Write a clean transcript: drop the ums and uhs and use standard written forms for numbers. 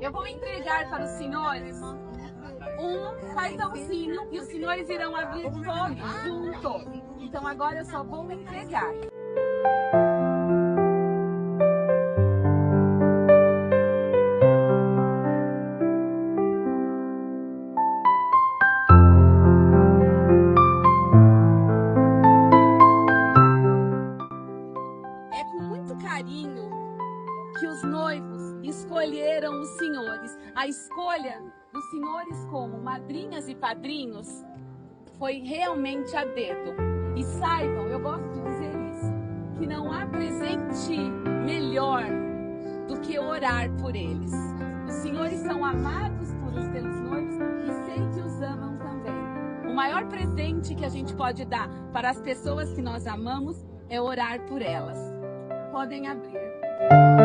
Eu vou entregar para os senhores um cartãozinho e os senhores irão abrir todos juntos. Então agora eu só vou entregar. É com muito carinho que os noivos escolheram os senhores. A escolha dos senhores como madrinhas e padrinhos foi realmente a dedo. E saibam, eu gosto de dizer isso, que não há presente melhor do que orar por eles. Os senhores são amados pelos noivos e sei que os amam também. O maior presente que a gente pode dar para as pessoas que nós amamos é orar por elas. Podem abrir.